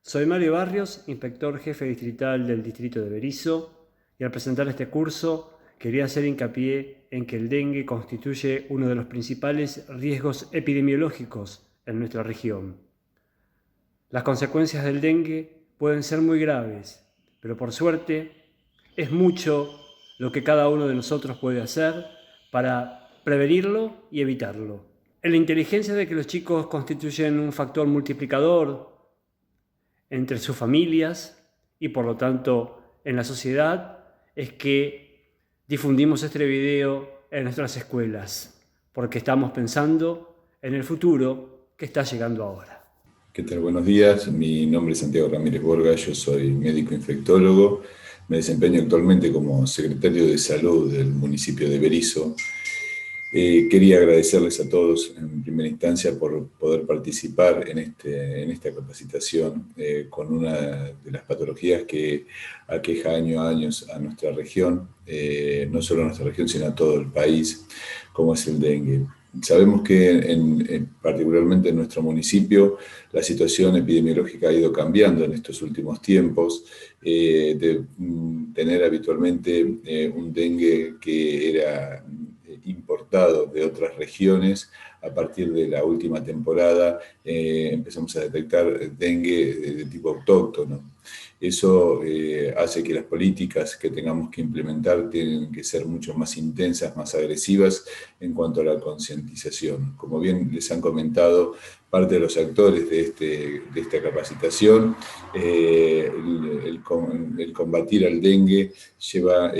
Soy Mario Barrios, inspector jefe distrital del distrito de Berisso, y al presentar este curso quería hacer hincapié en que el dengue constituye uno de los principales riesgos epidemiológicos en nuestra región. Las consecuencias del dengue pueden ser muy graves, pero por suerte es mucho lo que cada uno de nosotros puede hacer para prevenirlo y evitarlo. En la inteligencia de que los chicos constituyen un factor multiplicador entre sus familias y por lo tanto en la sociedad, es que difundimos este video en nuestras escuelas, porque estamos pensando en el futuro que está llegando ahora. ¿Qué tal? Buenos días, mi nombre es Santiago Ramírez Borga, yo soy médico infectólogo, me desempeño actualmente como secretario de salud del municipio de Berisso. Quería agradecerles a todos en primera instancia por poder participar en esta capacitación con una de las patologías que aqueja año a año a nuestra región, no solo a nuestra región sino a todo el país, como es el dengue. Sabemos que particularmente en nuestro municipio la situación epidemiológica ha ido cambiando en estos últimos tiempos, de tener habitualmente un dengue que era importado de otras regiones. A partir de la última temporada empezamos a detectar dengue de tipo autóctono. Eso hace que las políticas que tengamos que implementar tienen que ser mucho más intensas, más agresivas en cuanto a la concientización. Como bien les han comentado parte de los actores de esta capacitación, el combatir al dengue lleva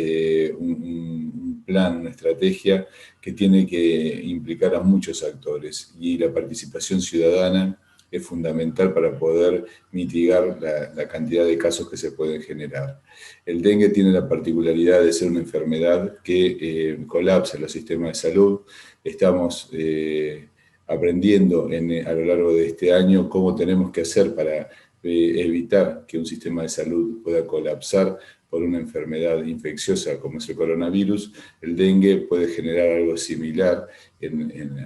un plan, una estrategia que tiene que implicar a muchos actores, y la participación ciudadana es fundamental para poder mitigar la cantidad de casos que se pueden generar. El dengue tiene la particularidad de ser una enfermedad que colapsa los sistemas de salud. Estamos aprendiendo a lo largo de este año cómo tenemos que hacer para evitar que un sistema de salud pueda colapsar por una enfermedad infecciosa como es el coronavirus. El dengue puede generar algo similar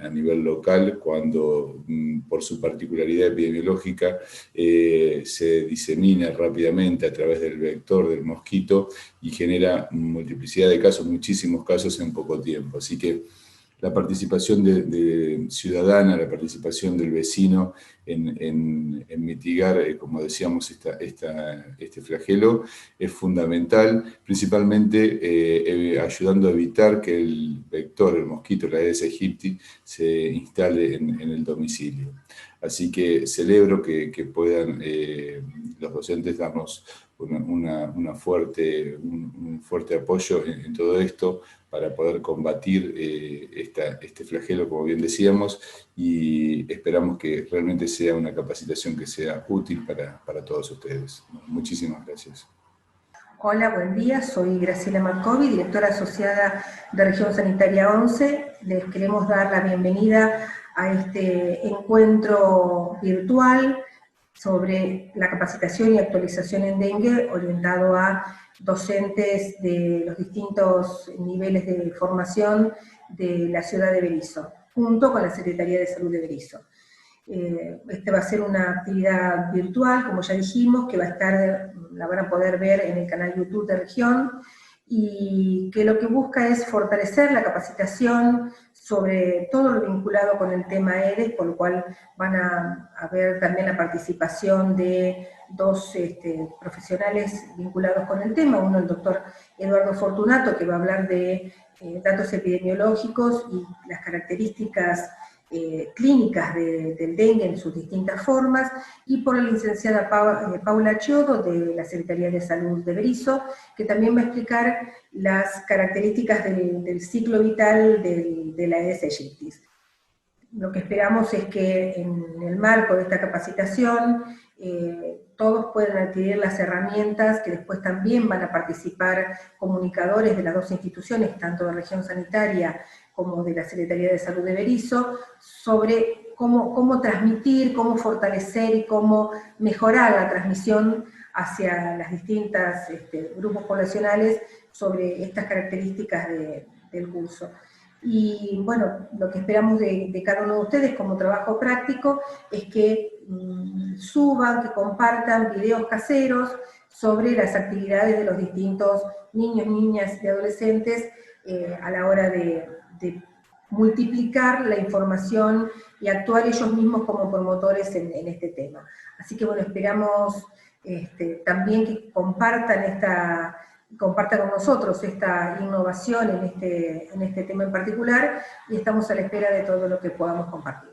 a nivel local cuando, por su particularidad epidemiológica, se disemina rápidamente a través del vector del mosquito y genera multiplicidad de casos, muchísimos casos en poco tiempo. Así que la participación de ciudadana, la participación del vecino en mitigar, como decíamos, este flagelo es fundamental, principalmente ayudando a evitar que el vector, el mosquito, la Aedes aegypti, se instale en el domicilio. Así que celebro que puedan los docentes darnos un fuerte apoyo en todo esto para poder combatir este flagelo, como bien decíamos, y esperamos que realmente sea una capacitación que sea útil para todos ustedes. Muchísimas gracias. Hola, buen día. Soy Graciela Marcovi, directora asociada de Región Sanitaria 11. Les queremos dar la bienvenida a este encuentro virtual sobre la capacitación y actualización en dengue, orientado a docentes de los distintos niveles de formación de la ciudad de Berisso, junto con la Secretaría de Salud de Berisso. Esta va a ser una actividad virtual, como ya dijimos, que la van a poder ver en el canal YouTube de Región, y que lo que busca es fortalecer la capacitación sobre todo lo vinculado con el tema Aedes, por lo cual van a ver también la participación de dos profesionales vinculados con el tema, uno el doctor Eduardo Fortunato, que va a hablar de datos epidemiológicos y las características clínicas del dengue en sus distintas formas, y por la licenciada Paula Chiodo, de la Secretaría de Salud de Berisso, que también va a explicar las características del ciclo vital de la Aedes aegypti. Lo que esperamos es que en el marco de esta capacitación todos puedan adquirir las herramientas, que después también van a participar comunicadores de las dos instituciones, tanto de Región Sanitaria como de la Secretaría de Salud de Berisso, sobre cómo transmitir, cómo fortalecer y cómo mejorar la transmisión hacia las distintas grupos poblacionales sobre estas características del curso. Y bueno, lo que esperamos de cada uno de ustedes como trabajo práctico es que suban, que compartan videos caseros sobre las actividades de los distintos niños, niñas y adolescentes a la hora de multiplicar la información y actuar ellos mismos como promotores en este tema. Así que bueno, esperamos también que compartan con nosotros esta innovación en este tema en particular, y estamos a la espera de todo lo que podamos compartir.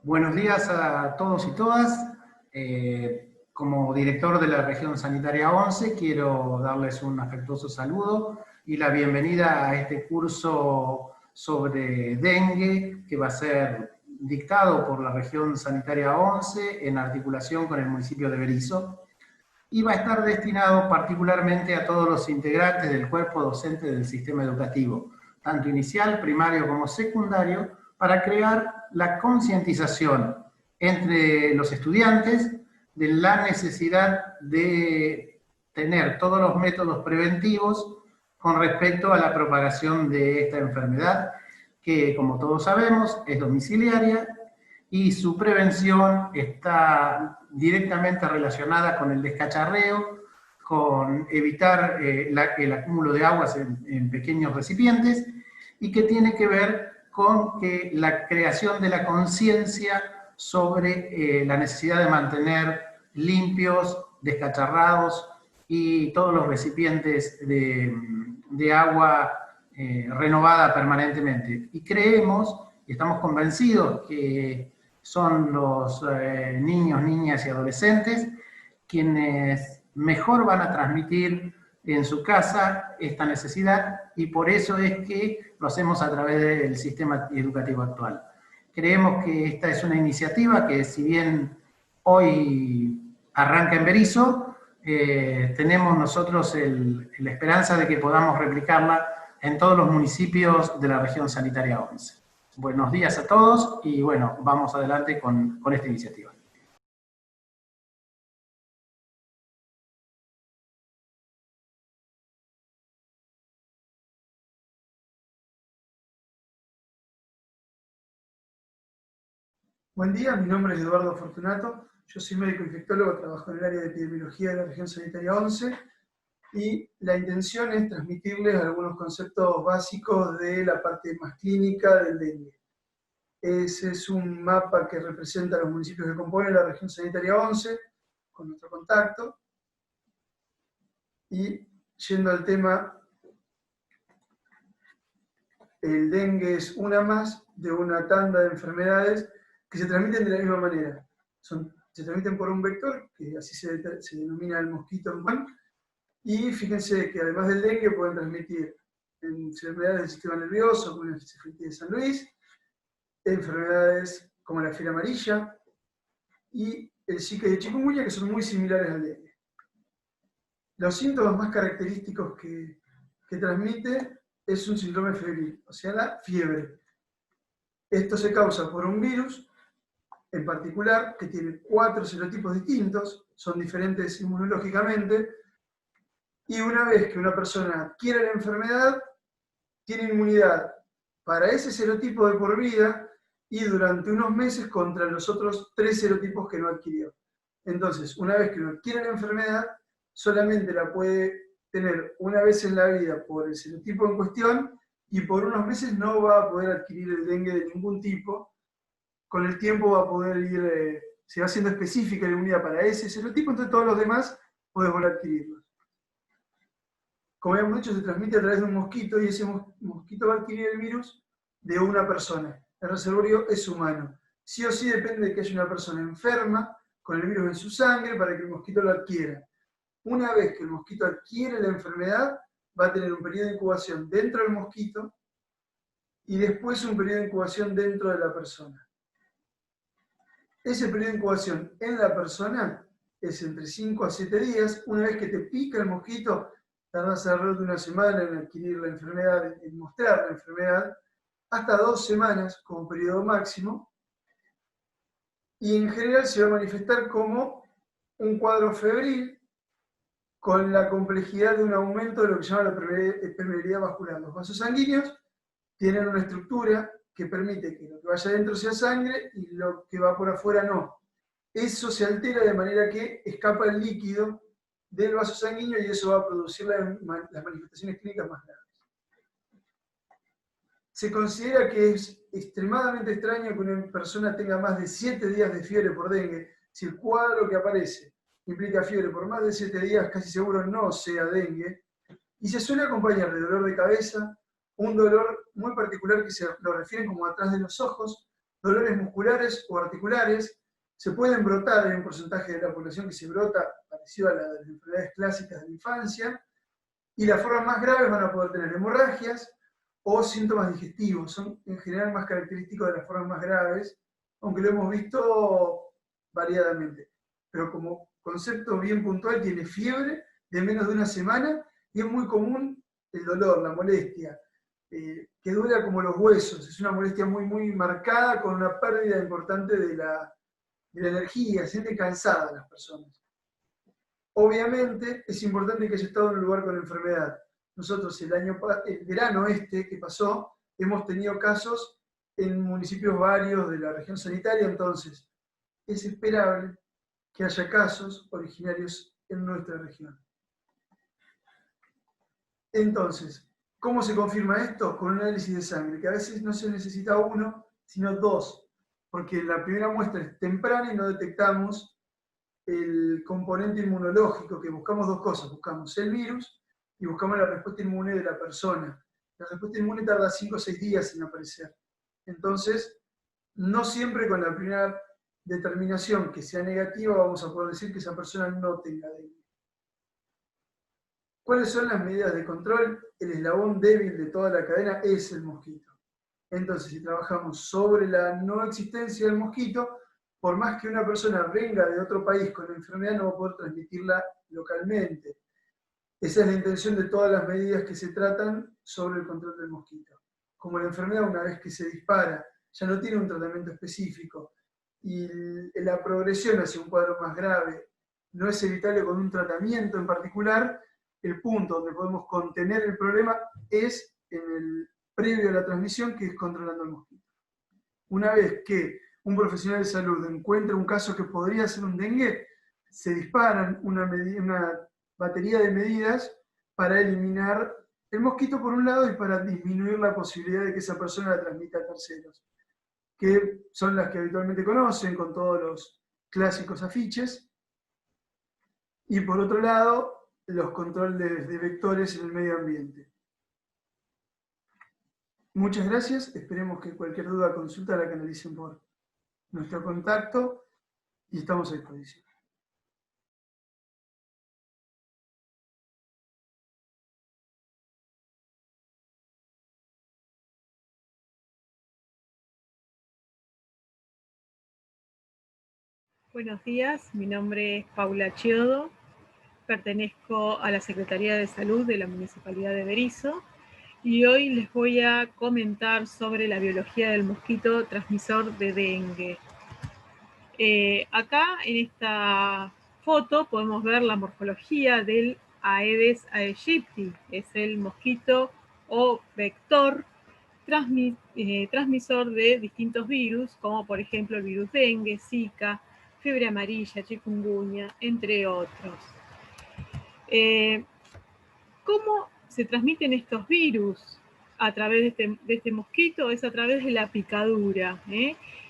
Buenos días a todos y todas. Como director de la región sanitaria 11, quiero darles un afectuoso saludo y la bienvenida a este curso sobre dengue, que va a ser dictado por la región sanitaria 11 en articulación con el municipio de Berisso, y va a estar destinado particularmente a todos los integrantes del cuerpo docente del sistema educativo, tanto inicial, primario como secundario, para crear la concientización entre los estudiantes de la necesidad de tener todos los métodos preventivos con respecto a la propagación de esta enfermedad, que como todos sabemos es domiciliaria y su prevención está directamente relacionada con el descacharreo, con evitar el acúmulo de aguas en pequeños recipientes, y que tiene que ver con que la creación de la conciencia sobre la necesidad de mantener limpios, descacharrados y todos los recipientes de agua renovada permanentemente. Y creemos, y estamos convencidos que son los niños, niñas y adolescentes quienes mejor van a transmitir en su casa esta necesidad, y por eso es que lo hacemos a través del sistema educativo actual. Creemos que esta es una iniciativa que, si bien hoy arranca en Berisso, tenemos nosotros la esperanza de que podamos replicarla en todos los municipios de la región sanitaria 11. Buenos días a todos y bueno, vamos adelante con esta iniciativa. Buen día, mi nombre es Eduardo Fortunato, yo soy médico infectólogo, trabajo en el área de epidemiología de la región sanitaria 11, y la intención es transmitirles algunos conceptos básicos de la parte más clínica del dengue. Ese es un mapa que representa los municipios que componen la región sanitaria 11, con nuestro contacto. Y yendo al tema, el dengue es una más de una tanda de enfermedades que se transmiten de la misma manera. Se transmiten por un vector, que así se denomina el mosquito en pan, y fíjense que además del dengue pueden transmitir enfermedades del sistema nervioso, como la encefalitis de San Luis, enfermedades como la fiebre amarilla y el Zika y el chikungunya, que son muy similares al dengue. Los síntomas más característicos que transmite es un síndrome febril, o sea, la fiebre. Esto se causa por un virus en particular que tiene 4 serotipos distintos, son diferentes inmunológicamente, y una vez que una persona adquiere la enfermedad, tiene inmunidad para ese serotipo de por vida y durante unos meses contra los otros 3 serotipos que no adquirió. Entonces, una vez que uno adquiere la enfermedad, solamente la puede tener una vez en la vida por el serotipo en cuestión, y por unos meses no va a poder adquirir el dengue de ningún tipo. Con el tiempo va a poder ir, se va haciendo específica la inmunidad para ese serotipo, entonces todos los demás pueden volver a adquirirlos. Como habíamos dicho, se transmite a través de un mosquito, y ese mosquito va a adquirir el virus de una persona. El reservorio es humano. Sí o sí depende de que haya una persona enferma con el virus en su sangre para que el mosquito lo adquiera. Una vez que el mosquito adquiere la enfermedad, va a tener un periodo de incubación dentro del mosquito y después un periodo de incubación dentro de la persona. Ese periodo de incubación en la persona es entre 5 a 7 días. Una vez que te pica el mosquito, tardas alrededor de una semana en adquirir la enfermedad, en mostrar la enfermedad, hasta 2 semanas como periodo máximo, y en general se va a manifestar como un cuadro febril con la complejidad de un aumento de lo que se llama la permeabilidad vascular. Los vasos sanguíneos tienen una estructura que permite que lo que vaya adentro sea sangre y lo que va por afuera no. Eso se altera de manera que escapa el líquido del vaso sanguíneo y eso va a producir las manifestaciones clínicas más graves. Se considera que es extremadamente extraño que una persona tenga más de 7 días de fiebre por dengue. Si el cuadro que aparece implica fiebre por más de 7 días, casi seguro no sea dengue. Y se suele acompañar de dolor de cabeza, un dolor muy particular que se lo refieren como atrás de los ojos, dolores musculares o articulares. Se pueden brotar, hay un porcentaje de la población que se brota parecido a las enfermedades clásicas de la infancia, y las formas más graves van a poder tener hemorragias o síntomas digestivos. Son en general más característicos de las formas más graves, aunque lo hemos visto variadamente. Pero como concepto bien puntual, tiene fiebre de menos de una semana y es muy común el dolor, la molestia, que dura como los huesos. Es una molestia muy, muy marcada con una pérdida importante de la energía, se siente cansada las personas. Obviamente es importante que haya estado en un lugar con enfermedad. Nosotros el verano que pasó, hemos tenido casos en municipios varios de la región sanitaria, entonces es esperable que haya casos originarios en nuestra región. Entonces, ¿cómo se confirma esto? Con un análisis de sangre, que a veces no se necesita uno, sino dos, porque la primera muestra es temprana y no detectamos el componente inmunológico, que buscamos dos cosas, buscamos el virus y buscamos la respuesta inmune de la persona. La respuesta inmune tarda 5 o 6 días en aparecer. Entonces, no siempre con la primera determinación que sea negativa vamos a poder decir que esa persona no tenga dengue. ¿Cuáles son las medidas de control? El eslabón débil de toda la cadena es el mosquito. Entonces, si trabajamos sobre la no existencia del mosquito, por más que una persona venga de otro país con la enfermedad, no va a poder transmitirla localmente. Esa es la intención de todas las medidas que se tratan sobre el control del mosquito. Como la enfermedad, una vez que se dispara, ya no tiene un tratamiento específico y la progresión hacia un cuadro más grave no es evitable con un tratamiento en particular, el punto donde podemos contener el problema es en el previo a la transmisión, que es controlando el mosquito. Una vez que un profesional de salud encuentra un caso que podría ser un dengue, se disparan una batería de medidas para eliminar el mosquito por un lado y para disminuir la posibilidad de que esa persona la transmita a terceros, que son las que habitualmente conocen con todos los clásicos afiches, y por otro lado, los controles de vectores en el medio ambiente. Muchas gracias, esperemos que cualquier duda o consulta la canalicen por nuestro contacto y estamos a disposición. Buenos días, mi nombre es Paula Chiodo, pertenezco a la Secretaría de Salud de la Municipalidad de Berisso y hoy les voy a comentar sobre la biología del mosquito transmisor de dengue. Acá en esta foto podemos ver la morfología del Aedes aegypti, es el mosquito o vector transmisor de distintos virus, como por ejemplo el virus dengue, Zika, fiebre amarilla, chikungunya, entre otros. ¿Cómo se transmiten estos virus a través de este mosquito? Es a través de la picadura.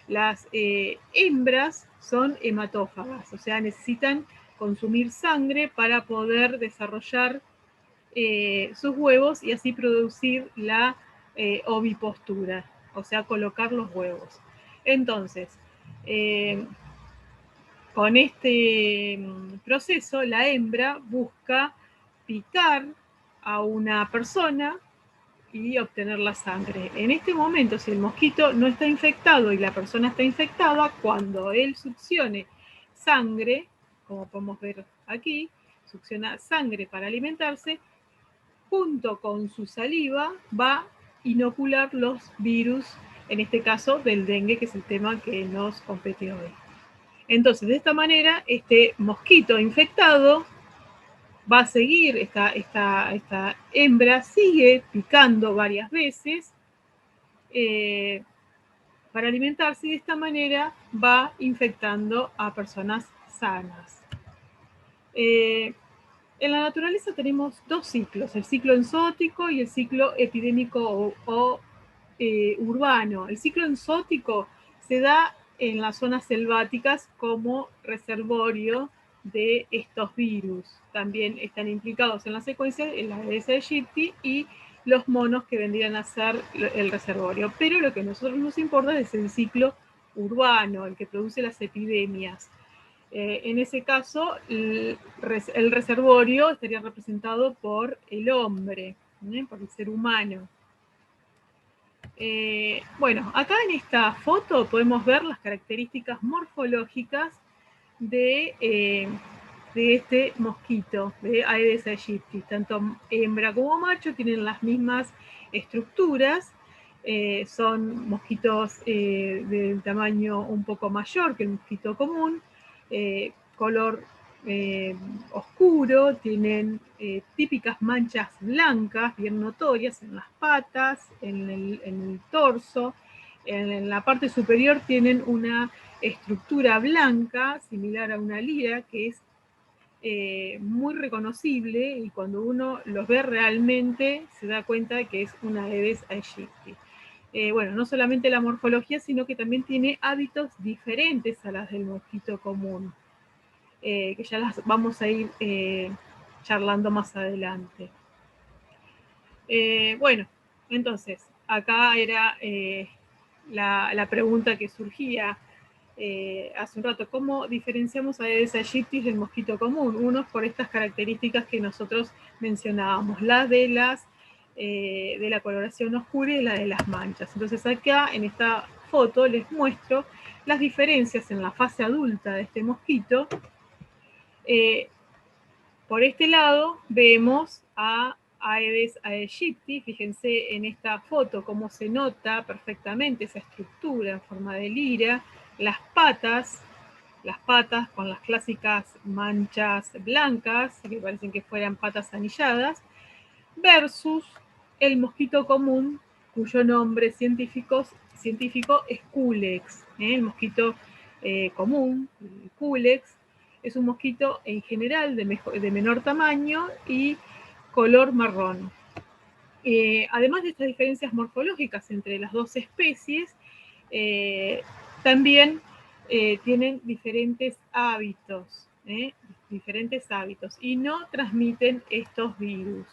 Las hembras son hematófagas, o sea, necesitan consumir sangre para poder desarrollar sus huevos y así producir la ovipostura, o sea, colocar los huevos. Entonces, con este proceso, la hembra busca picar a una persona y obtener la sangre. En este momento, si el mosquito no está infectado y la persona está infectada, cuando él succione sangre, como podemos ver aquí, succiona sangre para alimentarse, junto con su saliva va a inocular los virus, en este caso del dengue, que es el tema que nos compete hoy. Entonces, de esta manera, este mosquito infectado va a seguir, esta hembra sigue picando varias veces para alimentarse, y de esta manera va infectando a personas sanas. En la naturaleza tenemos dos ciclos, el ciclo enzótico y el ciclo epidémico o urbano. El ciclo enzótico se da en las zonas selváticas como reservorio de estos virus. También están implicados en la secuencia el Aedes aegypti y los monos que vendrían a ser el reservorio. Pero lo que a nosotros nos importa es el ciclo urbano, el que produce las epidemias. En ese caso, el reservorio estaría representado por el hombre, por el ser humano. Bueno, acá en esta foto podemos ver las características morfológicas de este mosquito, de Aedes aegypti. Tanto hembra como macho tienen las mismas estructuras. Son mosquitos del tamaño un poco mayor que el mosquito común, color oscuro, tienen típicas manchas blancas bien notorias en las patas, en el torso. En la parte superior tienen una estructura blanca similar a una lira que es muy reconocible, y cuando uno los ve realmente se da cuenta de que es una Aedes aegypti. Bueno, no solamente la morfología, sino que también tiene hábitos diferentes a las del mosquito común, que ya las vamos a ir charlando más adelante. Bueno, entonces, acá era la pregunta que surgía hace un rato: ¿cómo diferenciamos a Aedes aegypti del mosquito común? Uno por estas características que nosotros mencionábamos, la de la coloración oscura y la de las manchas. Entonces acá en esta foto les muestro las diferencias en la fase adulta de este mosquito. Por este lado vemos a Aedes aegypti. Fíjense en esta foto cómo se nota perfectamente esa estructura en forma de lira, las patas con las clásicas manchas blancas, que parecen que fueran patas anilladas, versus el mosquito común, cuyo nombre científico es Culex. El mosquito común, Culex, es un mosquito en general de menor tamaño y color marrón. Además de estas diferencias morfológicas entre las dos especies, también tienen diferentes hábitos y no transmiten estos virus.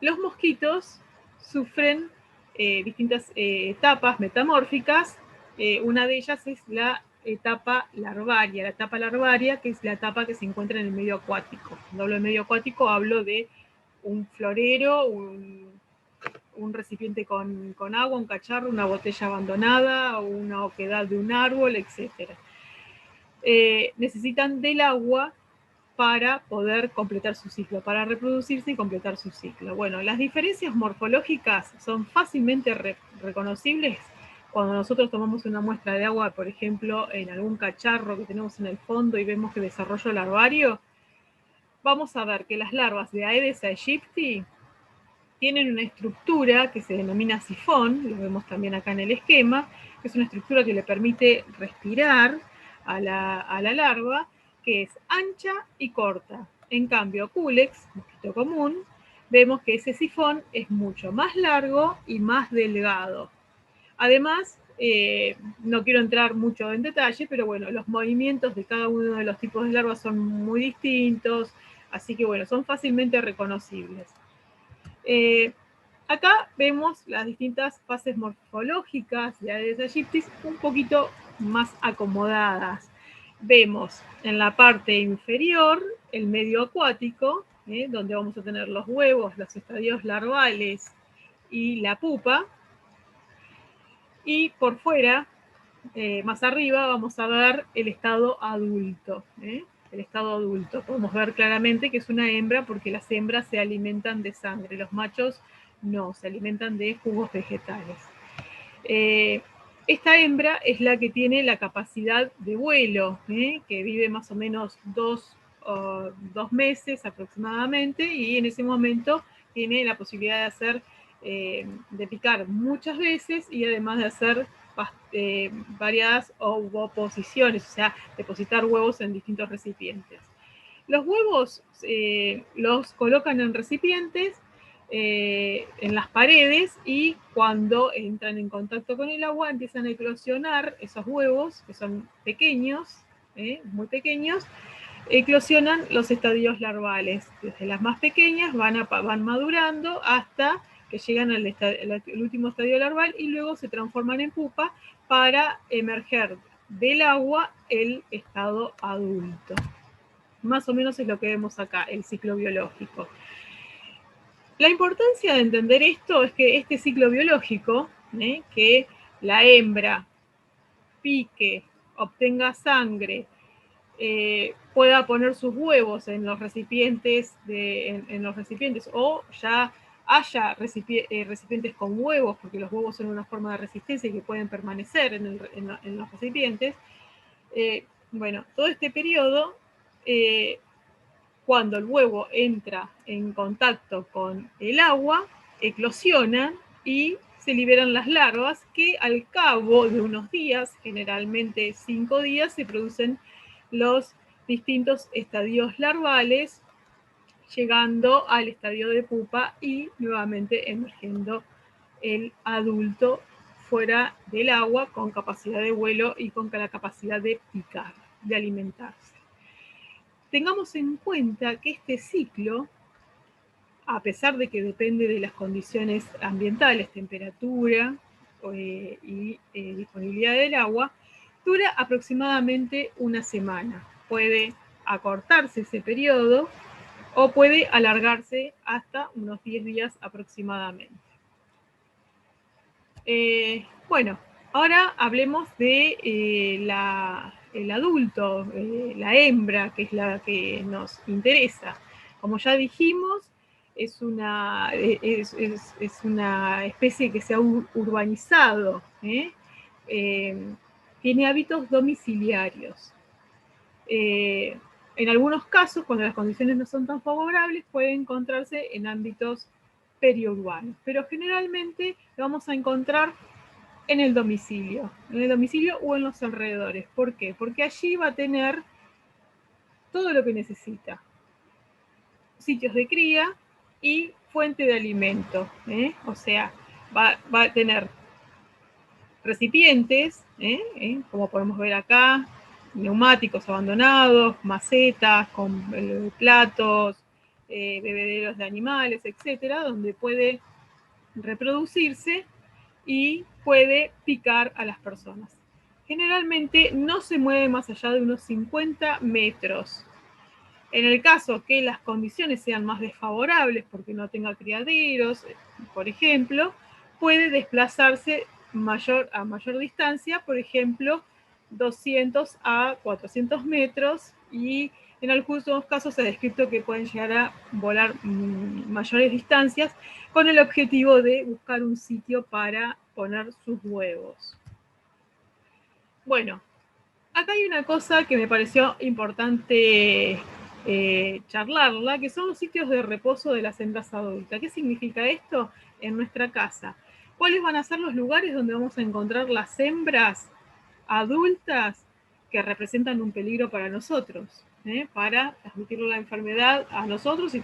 Los mosquitos sufren distintas etapas metamórficas. Una de ellas es la etapa larvaria. La etapa larvaria, que es la etapa que se encuentra en el medio acuático. Cuando hablo de medio acuático, hablo de un florero, un recipiente con agua, un cacharro, una botella abandonada, o una oquedad de un árbol, etc. Necesitan del agua para poder completar su ciclo, para reproducirse y completar su ciclo. Bueno, las diferencias morfológicas son fácilmente reconocibles cuando nosotros tomamos una muestra de agua, por ejemplo, en algún cacharro que tenemos en el fondo y vemos que desarrolló larvario. Vamos a ver que las larvas de Aedes aegypti tienen una estructura que se denomina sifón, lo vemos también acá en el esquema, que es una estructura que le permite respirar a la larva, que es ancha y corta. En cambio, Culex, mosquito común, vemos que ese sifón es mucho más largo y más delgado. Además, no quiero entrar mucho en detalle, pero bueno, los movimientos de cada uno de los tipos de larvas son muy distintos, así que bueno, son fácilmente reconocibles. Acá vemos las distintas fases morfológicas de Aedes aegypti un poquito más acomodadas. Vemos en la parte inferior el medio acuático, donde vamos a tener los huevos, los estadios larvales y la pupa. Y por fuera, más arriba, vamos a ver el estado adulto. El estado adulto. Podemos ver claramente que es una hembra porque las hembras se alimentan de sangre. Los machos no, se alimentan de jugos vegetales. Esta hembra es la que tiene la capacidad de vuelo, que vive más o menos 2 meses aproximadamente, y en ese momento tiene la posibilidad de hacer de picar muchas veces y además de hacer variadas ovoposiciones, o sea, depositar huevos en distintos recipientes. Los huevos los colocan en recipientes, en las paredes, y cuando entran en contacto con el agua empiezan a eclosionar esos huevos, que son pequeños, muy pequeños. Eclosionan los estadios larvales. Desde las más pequeñas van madurando hasta que llegan al último estadio larval y luego se transforman en pupa para emerger del agua el estado adulto. Más o menos es lo que vemos acá, el ciclo biológico. La importancia de entender esto es que este ciclo biológico, que la hembra pique, obtenga sangre, pueda poner sus huevos en los recipientes, o ya haya recipientes con huevos, porque los huevos son una forma de resistencia y que pueden permanecer en los recipientes. Bueno, todo este periodo, cuando el huevo entra en contacto con el agua, eclosionan y se liberan las larvas que al cabo de unos días, generalmente 5 días, se producen los distintos estadios larvales, llegando al estadio de pupa y nuevamente emergiendo el adulto fuera del agua con capacidad de vuelo y con la capacidad de picar, de alimentarse. Tengamos en cuenta que este ciclo, a pesar de que depende de las condiciones ambientales, temperatura y disponibilidad del agua, dura aproximadamente una semana. Puede acortarse ese periodo o puede alargarse hasta unos 10 días aproximadamente. Bueno, ahora hablemos de el adulto, la hembra, que es la que nos interesa. Como ya dijimos, es una especie que se ha urbanizado, tiene hábitos domiciliarios. En algunos casos, cuando las condiciones no son tan favorables, puede encontrarse en ámbitos periurbanos, pero generalmente lo vamos a encontrar en el domicilio o en los alrededores. ¿Por qué? Porque allí va a tener todo lo que necesita: sitios de cría y fuente de alimento, o sea, va a tener recipientes, como podemos ver acá, neumáticos abandonados, macetas con platos, bebederos de animales, etcétera, donde puede reproducirse y puede picar a las personas. Generalmente no se mueve más allá de unos 50 metros. En el caso que las condiciones sean más desfavorables, porque no tenga criaderos, por ejemplo, puede desplazarse a mayor distancia, por ejemplo, 200 a 400 metros, y en algunos casos se ha descrito que pueden llegar a volar mayores distancias con el objetivo de buscar un sitio para poner sus huevos. Bueno, acá hay una cosa que me pareció importante charlarla, que son los sitios de reposo de las hembras adultas. ¿Qué significa esto? En nuestra casa, ¿cuáles van a ser los lugares donde vamos a encontrar las hembras adultas que representan un peligro para nosotros, para transmitirle la enfermedad a nosotros y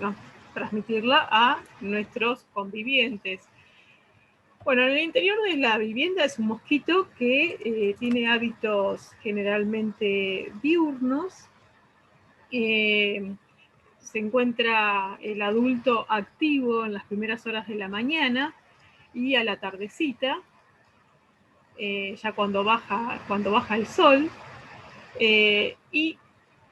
transmitirla a nuestros convivientes? Bueno, en el interior de la vivienda es un mosquito que tiene hábitos generalmente diurnos. Se encuentra el adulto activo en las primeras horas de la mañana y a la tardecita, ya cuando baja el sol, y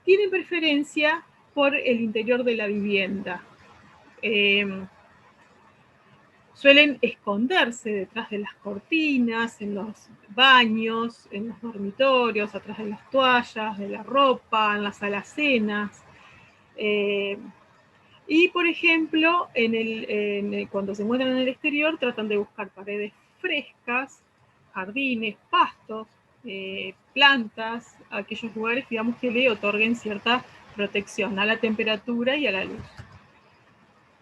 tiene preferencia por el interior de la vivienda. Suelen esconderse detrás de las cortinas, en los baños, en los dormitorios, atrás de las toallas, de la ropa, en las alacenas. Y, por ejemplo, cuando se encuentran en el exterior, tratan de buscar paredes frescas, jardines, pastos, plantas, aquellos lugares, digamos, que le otorguen cierta protección a la temperatura y a la luz.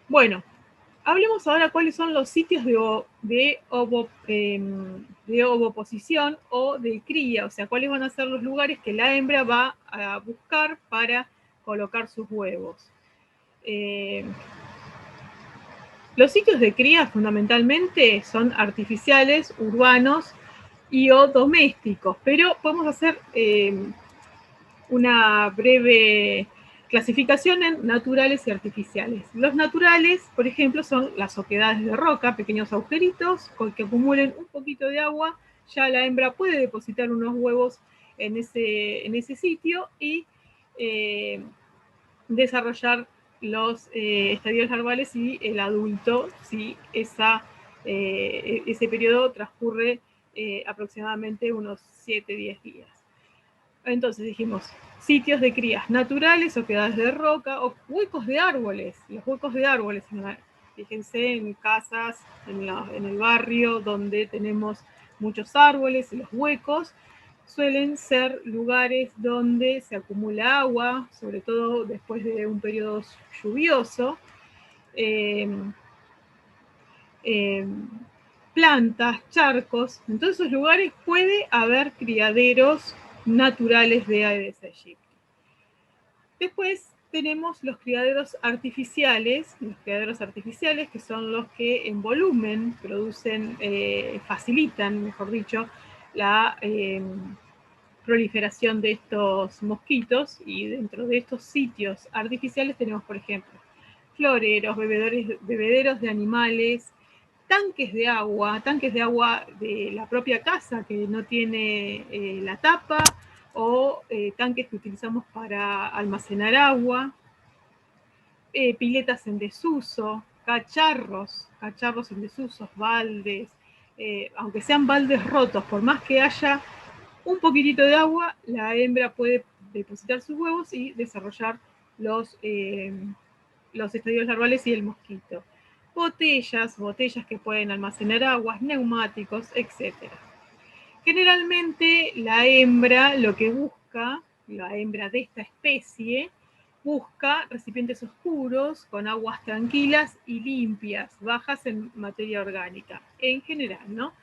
Bueno, Hablemos ahora cuáles son los sitios de ovoposición o de cría, o sea, cuáles van a ser los lugares que la hembra va a buscar para colocar sus huevos. Los sitios de cría fundamentalmente son artificiales, urbanos y o domésticos, pero podemos hacer una breve clasificación en naturales y artificiales. Los naturales, por ejemplo, son las oquedades de roca, pequeños agujeritos con que acumulen un poquito de agua. Ya la hembra puede depositar unos huevos en ese sitio y desarrollar los estadios larvales y el adulto, si ese periodo transcurre aproximadamente unos 7-10 días. Entonces dijimos, sitios de crías naturales, oquedades de roca o huecos de árboles. Los huecos de árboles, fíjense en casas, en el barrio donde tenemos muchos árboles y los huecos suelen ser lugares donde se acumula agua, sobre todo después de un periodo lluvioso. Plantas, charcos, en todos esos lugares puede haber criaderos naturales de Aedes aegypti. Después tenemos los criaderos artificiales que son los que en volumen producen, facilitan, mejor dicho, la proliferación de estos mosquitos, y dentro de estos sitios artificiales tenemos, por ejemplo, floreros, bebederos de animales, tanques de agua de la propia casa que no tiene la tapa, o tanques que utilizamos para almacenar agua, piletas en desuso, cacharros en desuso, baldes, aunque sean baldes rotos, por más que haya un poquitito de agua, la hembra puede depositar sus huevos y desarrollar los estadios larvales y el mosquito. Botellas que pueden almacenar aguas, neumáticos, etc. Generalmente la hembra lo que busca, la hembra de esta especie, busca recipientes oscuros con aguas tranquilas y limpias, bajas en materia orgánica, en general, ¿no?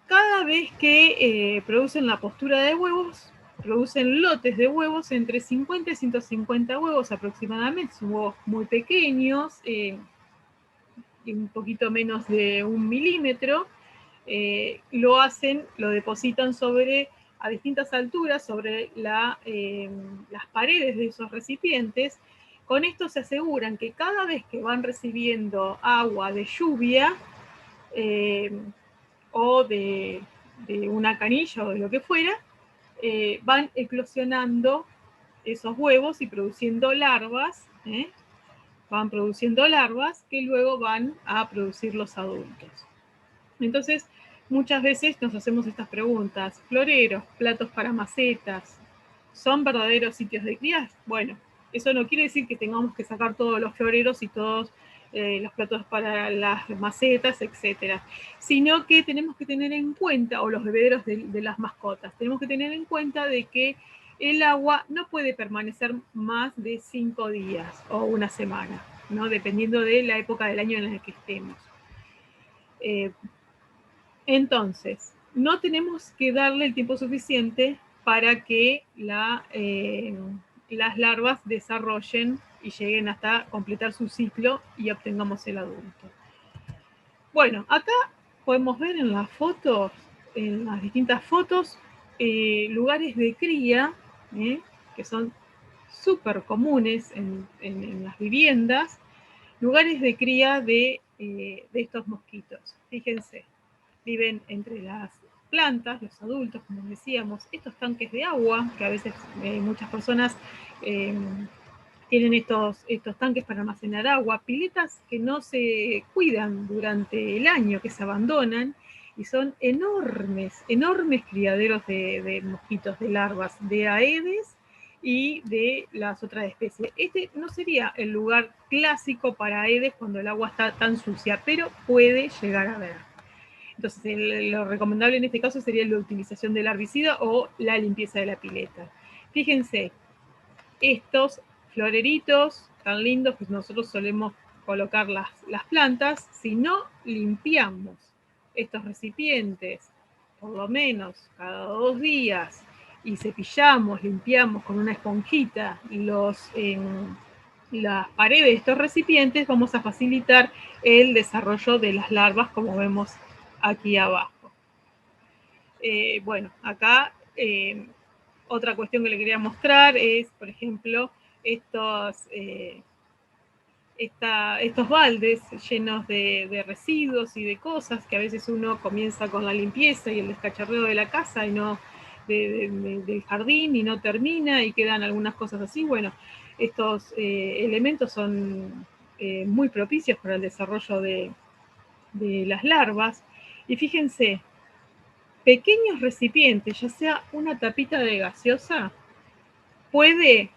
Cada vez que producen la postura de huevos, producen lotes de huevos entre 50 y 150 huevos aproximadamente, son huevos muy pequeños, un poquito menos de 1 milímetro, lo depositan a distintas alturas sobre las paredes de esos recipientes. Con esto se aseguran que cada vez que van recibiendo agua de lluvia o de una canilla o de lo que fuera, van eclosionando esos huevos y produciendo larvas, van produciendo larvas que luego van a producir los adultos. Entonces, muchas veces nos hacemos estas preguntas: floreros, platos para macetas, ¿son verdaderos sitios de cría? Bueno, eso no quiere decir que tengamos que sacar todos los floreros y todos los platos para las macetas, etcétera, sino que tenemos que tener en cuenta, o los bebederos de las mascotas, tenemos que tener en cuenta de que el agua no puede permanecer más de 5 días o una semana, ¿no? Dependiendo de la época del año en la que estemos. Entonces, no tenemos que darle el tiempo suficiente para que las larvas desarrollen y lleguen hasta completar su ciclo y obtengamos el adulto. Bueno, acá podemos ver en las fotos, en las distintas fotos, lugares de cría, que son súper comunes en las viviendas, lugares de cría de estos mosquitos. Fíjense, viven entre las plantas, los adultos, como decíamos, estos tanques de agua, que a veces muchas personas tienen estos tanques para almacenar agua, piletas que no se cuidan durante el año, que se abandonan, y son enormes criaderos de mosquitos, de larvas, de Aedes y de las otras especies. Este no sería el lugar clásico para Aedes cuando el agua está tan sucia, pero puede llegar a haber. Entonces, lo recomendable en este caso sería la utilización del herbicida o la limpieza de la pileta. Fíjense, estos floreritos tan lindos que nosotros solemos colocar las plantas, si no limpiamos estos recipientes por lo menos cada 2 días y cepillamos, limpiamos con una esponjita las paredes de estos recipientes, vamos a facilitar el desarrollo de las larvas, como vemos aquí abajo. Bueno, acá otra cuestión que le quería mostrar es, por ejemplo, estos baldes llenos de residuos y de cosas que a veces uno comienza con la limpieza y el descacharreo de la casa y no del jardín y no termina y quedan algunas cosas así. Bueno, estos elementos son muy propicios para el desarrollo de las larvas. Y fíjense, pequeños recipientes, ya sea una tapita de gaseosa, puede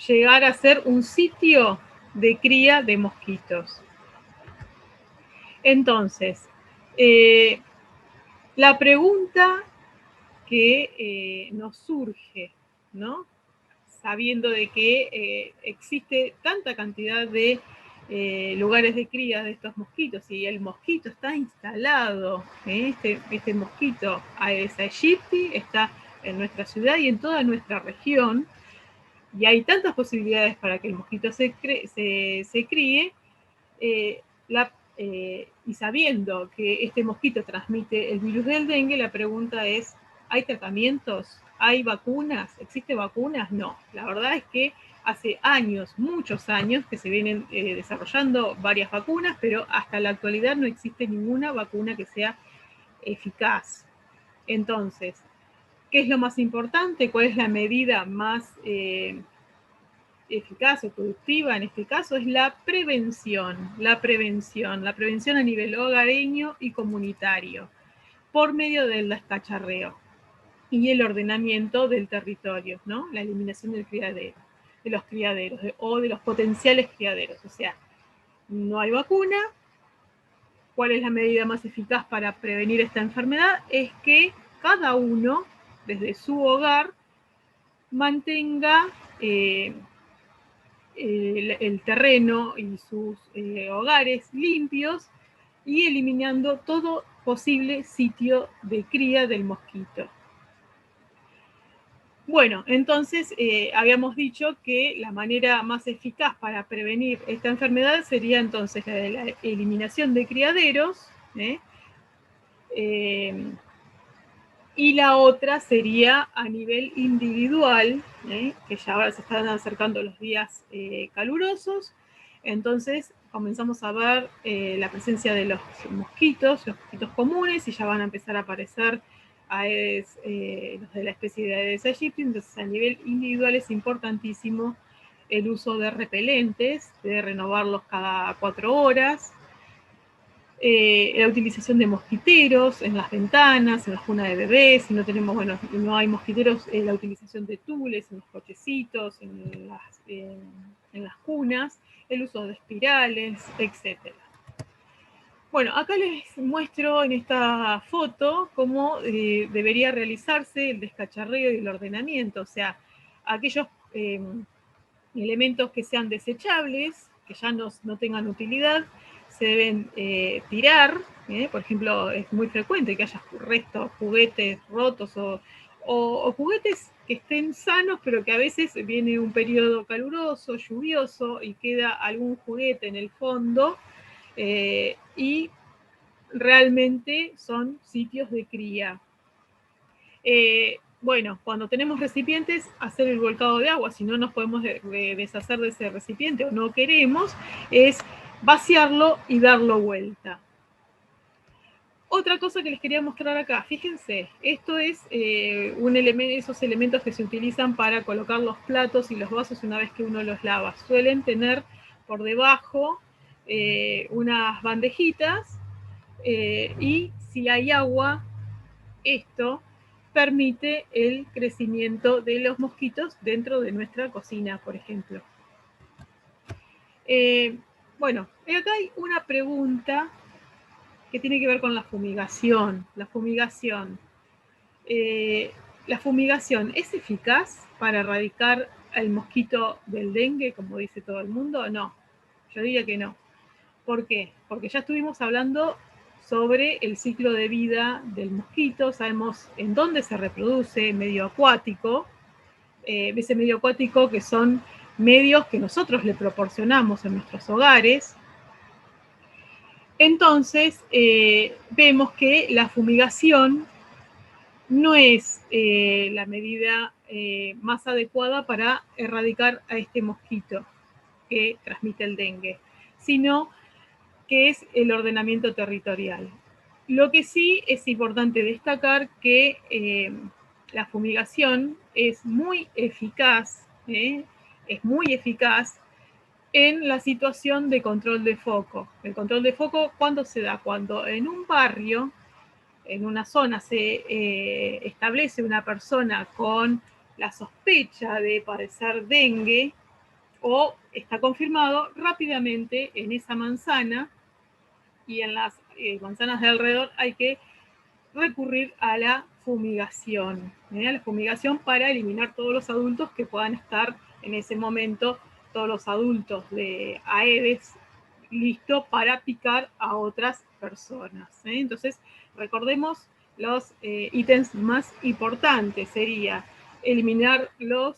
llegar a ser un sitio de cría de mosquitos. Entonces, la pregunta que nos surge, ¿no? Sabiendo de que existe tanta cantidad de lugares de cría de estos mosquitos y el mosquito está instalado, este mosquito Aedes aegypti está en nuestra ciudad y en toda nuestra región, y hay tantas posibilidades para que el mosquito se críe, y sabiendo que este mosquito transmite el virus del dengue, la pregunta es, ¿hay tratamientos? ¿Hay vacunas? ¿Existe vacunas? No. La verdad es que hace años, muchos años, que se vienen desarrollando varias vacunas, pero hasta la actualidad no existe ninguna vacuna que sea eficaz. Entonces, ¿qué es lo más importante? ¿Cuál es la medida más eficaz o productiva en este caso? Es la prevención a nivel hogareño y comunitario, por medio del descacharreo y el ordenamiento del territorio, ¿no? La eliminación del criadero, de los criaderos o de los potenciales criaderos. O sea, no hay vacuna. ¿Cuál es la medida más eficaz para prevenir esta enfermedad? Es que cada uno, desde su hogar, mantenga el terreno y sus hogares limpios y eliminando todo posible sitio de cría del mosquito. Bueno, entonces habíamos dicho que la manera más eficaz para prevenir esta enfermedad sería entonces la de la eliminación de criaderos, y la otra sería a nivel individual, que ya ahora se están acercando los días calurosos, entonces comenzamos a ver la presencia de los mosquitos comunes, y ya van a empezar a aparecer los de la especie de Aedes aegypti. Entonces a nivel individual es importantísimo el uso de repelentes, de renovarlos cada 4 horas, la utilización de mosquiteros en las ventanas, en las cunas de bebés, si no tenemos, bueno, no hay mosquiteros, la utilización de tules en los cochecitos, en las cunas, el uso de espirales, etc. Bueno, acá les muestro en esta foto cómo debería realizarse el descacharreo y el ordenamiento, o sea, aquellos elementos que sean desechables, que ya no tengan utilidad, se deben tirar. Por ejemplo, es muy frecuente que haya restos, juguetes rotos o juguetes que estén sanos, pero que a veces viene un periodo caluroso, lluvioso, y queda algún juguete en el fondo, y realmente son sitios de cría. Bueno, cuando tenemos recipientes, hacer el volcado de agua, si no nos podemos deshacer de ese recipiente o no queremos, es vaciarlo y darlo vuelta. Otra cosa que les quería mostrar acá, fíjense, esto es esos elementos que se utilizan para colocar los platos y los vasos una vez que uno los lava. Suelen tener por debajo unas bandejitas, y si hay agua, esto permite el crecimiento de los mosquitos dentro de nuestra cocina, por ejemplo. Bueno, acá hay una pregunta que tiene que ver con la fumigación. La fumigación ¿es eficaz para erradicar el mosquito del dengue, como dice todo el mundo? No, yo diría que no. ¿Por qué? Porque ya estuvimos hablando sobre el ciclo de vida del mosquito, sabemos en dónde se reproduce, medio acuático, ese medio acuático que son medios que nosotros le proporcionamos en nuestros hogares. Entonces, vemos que la fumigación no es la medida más adecuada para erradicar a este mosquito que transmite el dengue, sino que es el ordenamiento territorial. Lo que sí es importante destacar que la fumigación es muy eficaz en la situación de control de foco. El control de foco, ¿cuándo se da? Cuando en un barrio, en una zona, se establece una persona con la sospecha de padecer dengue o está confirmado, rápidamente en esa manzana y en las manzanas de alrededor hay que recurrir a la fumigación, para eliminar todos los adultos que puedan estar en ese momento, todos los adultos de Aedes, listo para picar a otras personas. Entonces, recordemos los ítems más importantes, sería eliminar los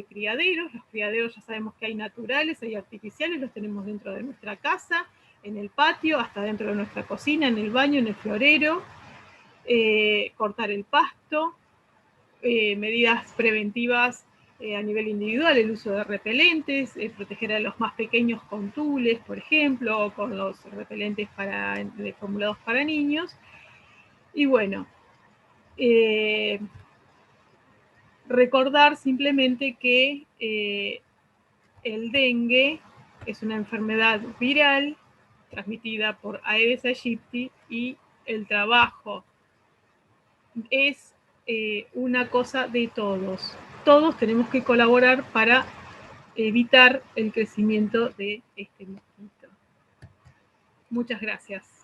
criaderos. Los criaderos ya sabemos que hay naturales, hay artificiales, los tenemos dentro de nuestra casa, en el patio, hasta dentro de nuestra cocina, en el baño, en el florero. Cortar el pasto, medidas preventivas a nivel individual, el uso de repelentes, proteger a los más pequeños con tules, por ejemplo, o con los repelentes formulados para niños. Y bueno, recordar simplemente que el dengue es una enfermedad viral transmitida por Aedes aegypti y el trabajo es una cosa de todos. Todos tenemos que colaborar para evitar el crecimiento de este mosquito. Muchas gracias.